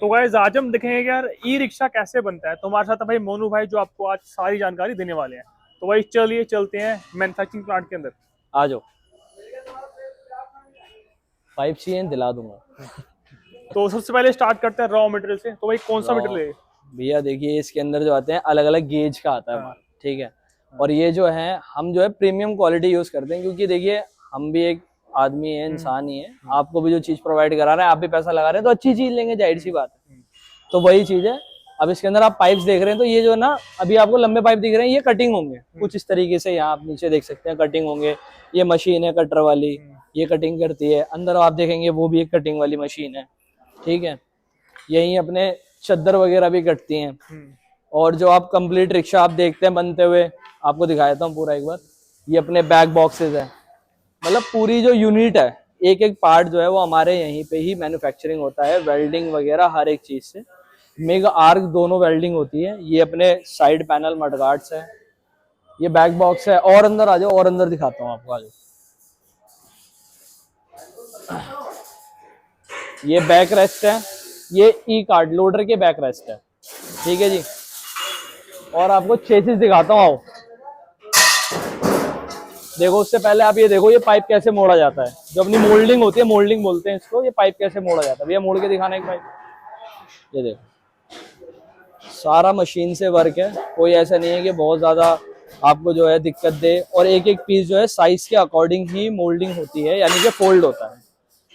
तो गाइस आज हम देखेंगे कि यार ई रिक्शा कैसे बनता है। तो हमारे साथ है भाई मोनू भाई, जो आपको आज सारी जानकारी देने वाले हैं। तो भाई चलिए चलते हैं मैन्युफैक्चरिंग प्लांट के अंदर। आ जाओ। पाइप चाहिए दिला दूंगा। तो सबसे पहले स्टार्ट करते हैं रॉ मटेरियल से। तो भाई कौन सा रॉ मटेरियल है? भैया देखिए, इसके अंदर जो आते हैं अलग अलग गेज का आता है हाँ। माल। ठीक है। हाँ। और ये जो है हम जो है प्रीमियम क्वालिटी यूज करते हैं, क्योंकि देखिए हम भी एक आदमी है, इंसान ही है। आपको भी जो चीज प्रोवाइड करा रहे हैं, आप भी पैसा लगा रहे हैं तो अच्छी चीज लेंगे, जाहिर सी बात है। तो वही चीज है। अब इसके अंदर आप पाइप्स देख रहे हैं, तो ये जो है ना, अभी आपको लंबे पाइप दिख रहे हैं, ये कटिंग होंगे कुछ इस तरीके से। यहाँ आप नीचे देख सकते हैं कटिंग होंगे। ये मशीन है कटर वाली, ये कटिंग करती है। अंदर आप देखेंगे वो भी एक कटिंग वाली मशीन है। ठीक है। यही अपने चद्दर वगैरह भी कटती हैं। और जो आप कंप्लीट रिक्शा आप देखते हैं बनते हुए, आपको दिखा देता हूँ पूरा एक बार। ये अपने बैक बॉक्सेस है, मतलब पूरी जो यूनिट है, एक एक पार्ट जो है वो हमारे यहीं पे ही मैन्युफैक्चरिंग होता है। वेल्डिंग वगैरह हर एक चीज से, मिग आर्क दोनों वेल्डिंग होती है। ये अपने साइड पैनल मडगार्ड्स है। ये बैक बॉक्स है। और अंदर आ जाओ, और अंदर दिखाता हूँ आपको। आ जाओ। ये बैक रेस्ट है, ये ई कार्ड लोडर के बैक रेस्ट है। ठीक है जी। और आपको चेसिस दिखाता हूँ, आओ। देखो, उससे पहले आप ये देखो, ये पाइप कैसे मोड़ा जाता है। जो अपनी मोल्डिंग होती है, मोल्डिंग बोलते हैं इसको, ये पाइप कैसे मोड़ा जाता है। भैया मोड़ के दिखाना एक पाइप। ये देखो, सारा मशीन से वर्क है। कोई ऐसा नहीं है कि बहुत ज्यादा आपको जो है दिक्कत दे। और एक एक पीस जो है साइज के अकॉर्डिंग ही मोल्डिंग होती है, यानी कि फोल्ड होता है।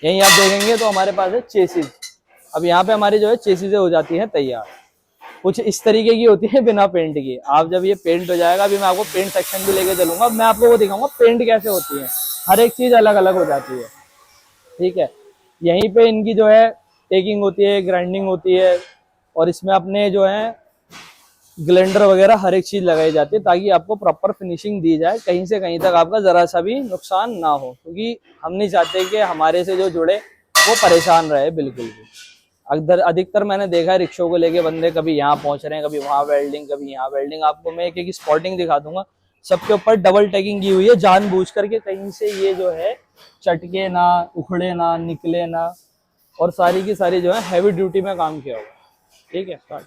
यहीं आप देखेंगे तो हमारे पास है चेसिस। अब यहाँ पे हमारी जो है चेसिस हो जाती है तैयार। कुछ इस तरीके की होती है बिना पेंट की। आप जब ये पेंट हो जाएगा, अभी मैं आपको पेंट सेक्शन भी लेके चलूंगा, मैं आपको वो दिखाऊंगा पेंट कैसे होती है। हर एक चीज अलग अलग हो जाती है। ठीक है। यहीं पे इनकी जो है टेकिंग होती है, ग्राइंडिंग होती है। और इसमें अपने जो है ग्लेंडर वगैरह हर एक चीज लगाई जाती है, ताकि आपको प्रॉपर फिनिशिंग दी जाए, कहीं से कहीं तक आपका जरा सा भी नुकसान ना हो। क्योंकि हम नहीं चाहते कि हमारे से जो जुड़े वो परेशान रहे बिल्कुल भी। अधिकतर मैंने देखा है रिक्शों को लेके बंदे कभी यहाँ पहुंच रहे हैं, कभी वहां वेल्डिंग, कभी यहाँ वेल्डिंग। आपको मैं एक एक स्पॉटिंग दिखा दूंगा। सबके ऊपर डबल टैगिंग की हुई है, जानबूझ करके कहीं से ये जो है चटके ना, उखड़े ना, निकले ना। और सारी की सारी जो है हैवी ड्यूटी में काम किया हुआ। ठीक है।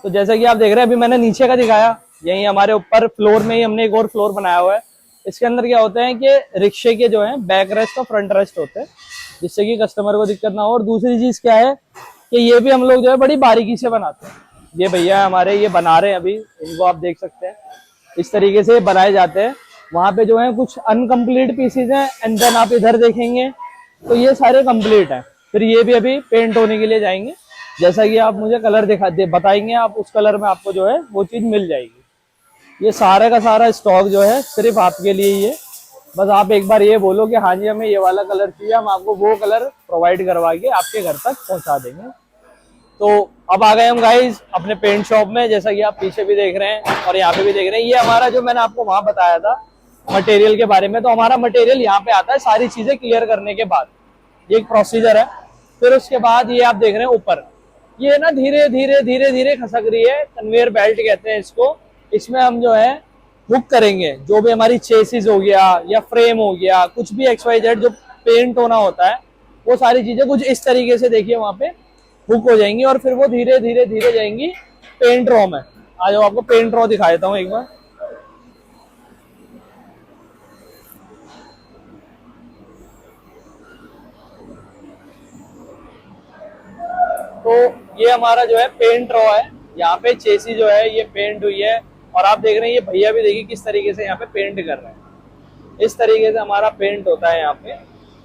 तो जैसा कि आप देख रहे हैं, अभी मैंने नीचे का दिखाया, यही हमारे ऊपर फ्लोर में ही हमने एक और फ्लोर बनाया हुआ है। इसके अंदर क्या होता है कि रिक्शे के जो है बैक रेस्ट और फ्रंट रेस्ट होते हैं, जिससे कि कस्टमर को दिक्कत ना हो। और दूसरी चीज क्या है कि ये भी हम लोग जो है बड़ी बारीकी से बनाते हैं। ये भैया हमारे ये बना रहे हैं अभी, इनको आप देख सकते हैं। इस तरीके से बनाए जाते हैं। वहां पे जो है कुछ अनकम्प्लीट पीसेज हैं, एंड देन आप इधर देखेंगे तो ये सारे कंप्लीट हैं। फिर ये भी अभी पेंट होने के लिए जाएंगे। जैसा कि आप मुझे कलर बताएंगे, आप उस कलर में आपको जो है वो चीज मिल जाएगी। ये सारे का सारा स्टॉक जो है सिर्फ आपके लिए ही है। बस आप एक बार ये बोलो कि हाँ जी हमें ये वाला कलर चाहिए, हम आपको वो कलर प्रोवाइड करवा के आपके घर तक पहुंचा देंगे। तो अब आ गए हम गाइज अपने पेंट शॉप में, जैसा कि आप पीछे भी देख रहे हैं और यहाँ पे भी देख रहे हैं। ये हमारा जो मैंने आपको वहां बताया था मटेरियल के बारे में, तो हमारा मटेरियल यहाँ पे आता है सारी चीजें क्लियर करने के बाद। ये एक प्रोसीजर है। फिर उसके बाद ये आप देख रहे हैं ऊपर, ये ना धीरे धीरे धीरे धीरे खसक रही है, कन्वेयर बेल्ट कहते हैं इसको। इसमें हम जो है हुक करेंगे, जो भी हमारी चेसिस हो गया या फ्रेम हो गया, कुछ भी XYZ जो पेंट होना होता है, वो सारी चीजें कुछ इस तरीके से देखिए वहां पे हुक हो जाएंगी। और फिर वो धीरे धीरे धीरे जाएंगी पेंट रॉ में। आज आपको पेंट रॉ दिखा देता हूँ एक बार। तो ये हमारा जो है पेंट रॉ है। यहाँ पे चेसी जो है ये पेंट हुई है। और आप देख रहे हैं ये भैया भी देखिए किस तरीके से यहाँ पे पेंट कर रहे हैं। इस तरीके से हमारा पेंट होता है यहाँ पे।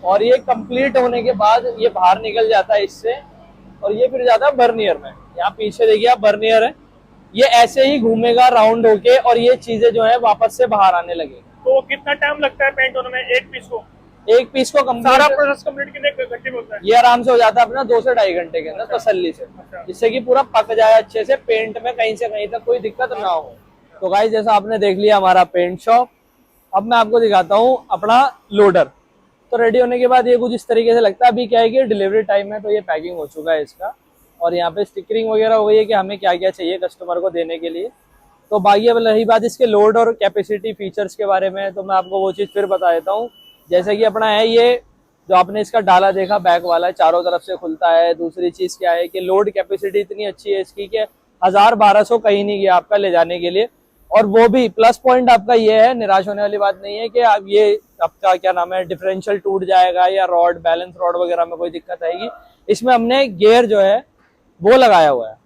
और ये कंप्लीट होने के बाद ये बाहर निकल जाता है इससे, और ये फिर जाता है बर्नियर में। यहाँ पीछे देखिए आप, बर्नियर है। ये ऐसे ही घूमेगा राउंड होके, और ये चीजें जो है वापस से बाहर आने लगेगी। तो कितना टाइम लगता है पेंट होने में एक पीस को? एक पीस को सारा कंप्लीट, प्रोसेस कंप्लीट कितने घंटे में होता है? ये आराम से हो जाता है अपना 2 से 2.5 घंटे के अंदर तसल्ली से, जिससे कि पूरा पक जाए अच्छे से, पेंट में कहीं से कहीं तक कोई दिक्कत ना हो। तो गाइस जैसा आपने देख लिया हमारा पेंट शॉप, अब मैं आपको दिखाता हूँ अपना लोडर। तो रेडी होने के बाद ये कुछ इस तरीके से लगता है। अभी क्या है कि डिलीवरी टाइम है, तो ये पैकिंग हो चुका है इसका। और यहाँ पे स्टिकरिंग वगैरह हो गई है कि हमें क्या क्या चाहिए कस्टमर को देने के लिए। तो बाकी अब रही बात इसके लोड और कैपेसिटी फीचर्स के बारे में, तो मैं आपको वो चीज़ फिर बता देता हूँ। जैसे कि अपना है ये जो आपने इसका डाला देखा बैक वाला चारों तरफ से खुलता है। दूसरी चीज क्या है कि लोड कैपेसिटी इतनी अच्छी है इसकी कि 1000-1200 कहीं नहीं गया आपका ले जाने के लिए। और वो भी प्लस पॉइंट आपका ये है, निराश होने वाली बात नहीं है कि आप ये आपका क्या नाम है डिफरेंशियल टूट जाएगा या रॉड बैलेंस रॉड वगैरह में कोई दिक्कत आएगी। इसमें हमने गियर जो है वो लगाया हुआ है,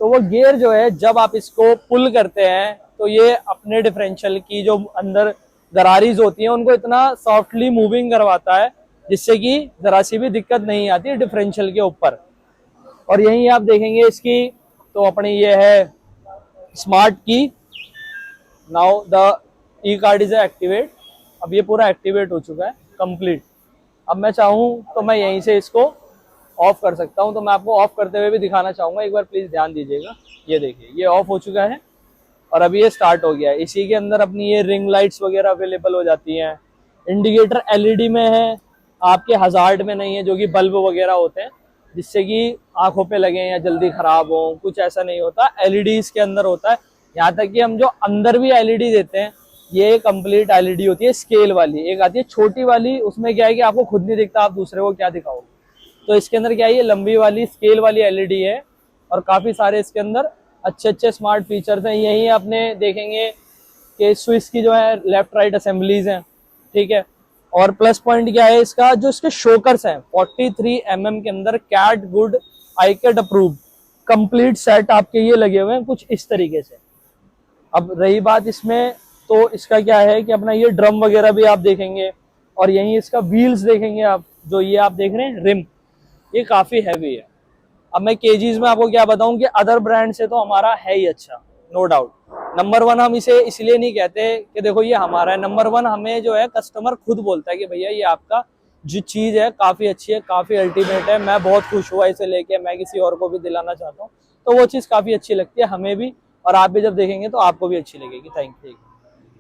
तो वो गियर जो है जब आप इसको पुल करते हैं तो ये अपने डिफरेंशियल की जो अंदर गरारीज होती हैं उनको इतना सॉफ्टली मूविंग करवाता है जिससे कि जरा सी भी दिक्कत नहीं आती है डिफरेंशियल के ऊपर। और यहीं आप देखेंगे इसकी तो अपनी ये है स्मार्ट की। Now the E card is activate. अब ये पूरा एक्टिवेट हो चुका है कंप्लीट। अब मैं चाहूँ तो मैं यहीं से इसको ऑफ कर सकता हूँ, तो मैं आपको ऑफ करते हुए भी दिखाना चाहूंगा, एक बार प्लीज ध्यान दीजिएगा। ये देखिए ये ऑफ हो चुका है और अभी ये स्टार्ट हो गया है। इसी के अंदर अपनी ये रिंग लाइट्स वगैरह अवेलेबल हो जाती हैं। इंडिकेटर एलईडी में है, आपके हजार्ड में नहीं है जो कि बल्ब वगैरह होते हैं जिससे कि आंखों पे लगे या जल्दी खराब हो, कुछ ऐसा नहीं होता। एलईडी इसके अंदर होता है। यहाँ तक कि हम जो अंदर भी एलईडी देते हैं ये कंप्लीट एलईडी होती है स्केल वाली। एक आती है छोटी वाली, उसमें क्या है कि आपको खुद नहीं दिखता, आप दूसरे को क्या दिखाओगे। तो इसके अंदर क्या है, ये लंबी वाली स्केल वाली एलईडी है और काफी सारे इसके अंदर अच्छे अच्छे स्मार्ट फीचर्स हैं। यही अपने देखेंगे कि स्विच की जो है लेफ्ट राइट असेंबलीज हैं, ठीक है। और प्लस पॉइंट क्या है इसका, जो इसके शोकर्स हैं 43 mm के अंदर कैट गुड आईकेट अप्रूव कंप्लीट सेट आपके ये लगे हुए हैं कुछ इस तरीके से। अब रही बात इसमें, तो इसका क्या है कि अपना ये ड्रम वगैरह भी आप देखेंगे और यही इसका व्हील्स देखेंगे आप, जो ये आप देख रहे हैं रिम, ये काफी हैवी है। अब मैं केजीज में आपको क्या बताऊं कि अदर ब्रांड से तो हमारा है ही अच्छा, नो डाउट। नंबर 1 हम इसे इसलिए नहीं कहते कि देखो ये हमारा है, नंबर 1 हमें जो है कस्टमर खुद बोलता है कि भैया ये आपका जो चीज है काफी अच्छी है, काफी अल्टीमेट है, मैं बहुत खुश हुआ इसे लेके, मैं किसी और को भी दिलाना चाहता हूँ। तो वो चीज काफी अच्छी लगती है हमें भी, और आप भी जब देखेंगे तो आपको भी अच्छी लगेगी। Thank you.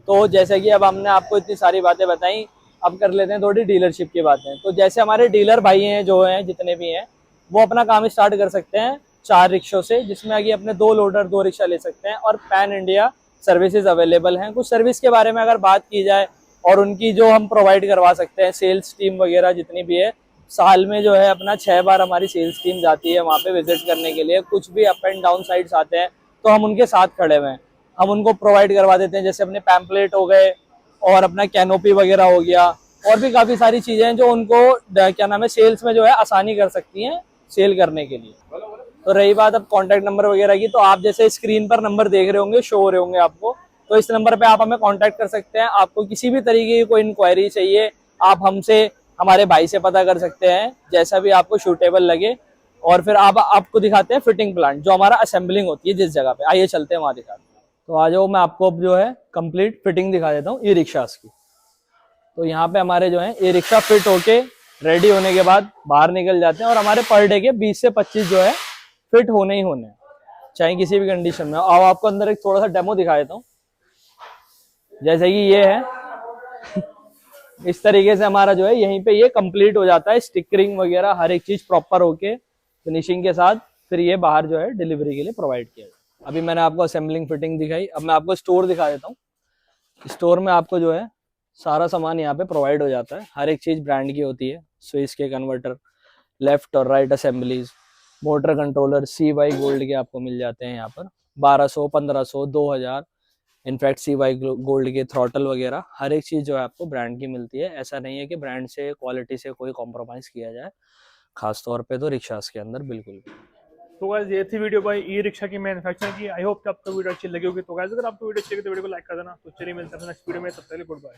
तो जैसे कि अब हमने आपको इतनी सारी बातें बताई, अब कर लेते हैं थोड़ी डीलरशिप की बातें। तो जैसे हमारे डीलर भाई हैं जो हैं जितने भी हैं, वो अपना काम स्टार्ट कर सकते हैं 4 रिक्शों से, जिसमें आगे अपने 2 लोडर 2 रिक्शा ले सकते हैं और पैन इंडिया सर्विसेज अवेलेबल हैं। कुछ सर्विस के बारे में अगर बात की जाए और उनकी जो हम प्रोवाइड करवा सकते हैं, सेल्स टीम वगैरह जितनी भी है, साल में जो है अपना 6 बार हमारी सेल्स टीम जाती है वहाँ पे विजिट करने के लिए। कुछ भी अप एंड डाउन साइड्स आते हैं तो हम उनके साथ खड़े हुए हैं, हम उनको प्रोवाइड करवा देते हैं। जैसे अपने पैम्पलेट हो गए और अपना कैनोपी वगैरह हो गया, और भी काफी सारी चीजें हैं जो उनको क्या नाम है सेल्स में जो है आसानी कर सकती हैं सेल करने के लिए। तो रही बात अब कॉन्टैक्ट नंबर वगैरह की, तो आप जैसे स्क्रीन पर नंबर देख रहे होंगे, शो हो रहे होंगे आपको, तो इस नंबर पे आप हमें कांटेक्ट कर सकते हैं। आपको किसी भी तरीके की कोई इंक्वायरी चाहिए आप हमसे, हमारे भाई से पता कर सकते हैं, जैसा भी आपको सूटेबल लगे। और फिर आप आपको दिखाते हैं फिटिंग प्लांट जो हमारा असेंबलिंग होती है जिस जगह पे, आइए चलते हैं वहां दिखाते हैं। तो आ जाओ, मैं आपको अब जो है कंप्लीट फिटिंग दिखा देता हूँ ई रिक्शास की। तो यहाँ पे हमारे जो है ई रिक्शा फिट होके रेडी होने के बाद बाहर निकल जाते हैं, और हमारे पर डे के 20 से 25 जो है फिट होने ही होने हैं, चाहे किसी भी कंडीशन में। अब आपको अंदर एक थोड़ा सा डेमो दिखा देता हूँ। जैसे कि ये है इस तरीके से हमारा जो है यहीं पे ये कंप्लीट हो जाता है, स्टिकरिंग वगैरह हर एक चीज प्रॉपर होके फिनिशिंग के साथ फिर ये बाहर जो है डिलीवरी के लिए प्रोवाइड किया जाए। अभी मैंने आपको असेंबलिंग फिटिंग दिखाई, अब मैं आपको स्टोर दिखा देता हूँ। स्टोर में आपको जो है सारा सामान यहाँ पे प्रोवाइड हो जाता है, हर एक चीज ब्रांड की होती है। स्विच के कन्वर्टर, लेफ्ट और right assemblies, motor controller CY gold के आपको मिल जाते हैं यहाँ पर 1200, 1500, 2000। इनफैक्ट CY गोल्ड के थ्रॉटल वगैरह हर एक चीज जो है आपको ब्रांड की मिलती है। ऐसा नहीं है कि ब्रांड से क्वालिटी से कोई कॉम्प्रोमाइज किया जाए, खास तौर पे तो रिक्शास के अंदर बिल्कुल। तो गाइस ये थी वीडियो भाई ई रिक्शा की मैन्युफैक्चरिंग की। आई होप कि आपको वीडियो अच्छी लगी होगी। तो गाइस अगर आपको वीडियो अच्छी लगी तो वीडियो को लाइक कर देना। तो चलिए मिलते हैं नेक्स्ट वीडियो में, तब तक के लिए गुड बाय।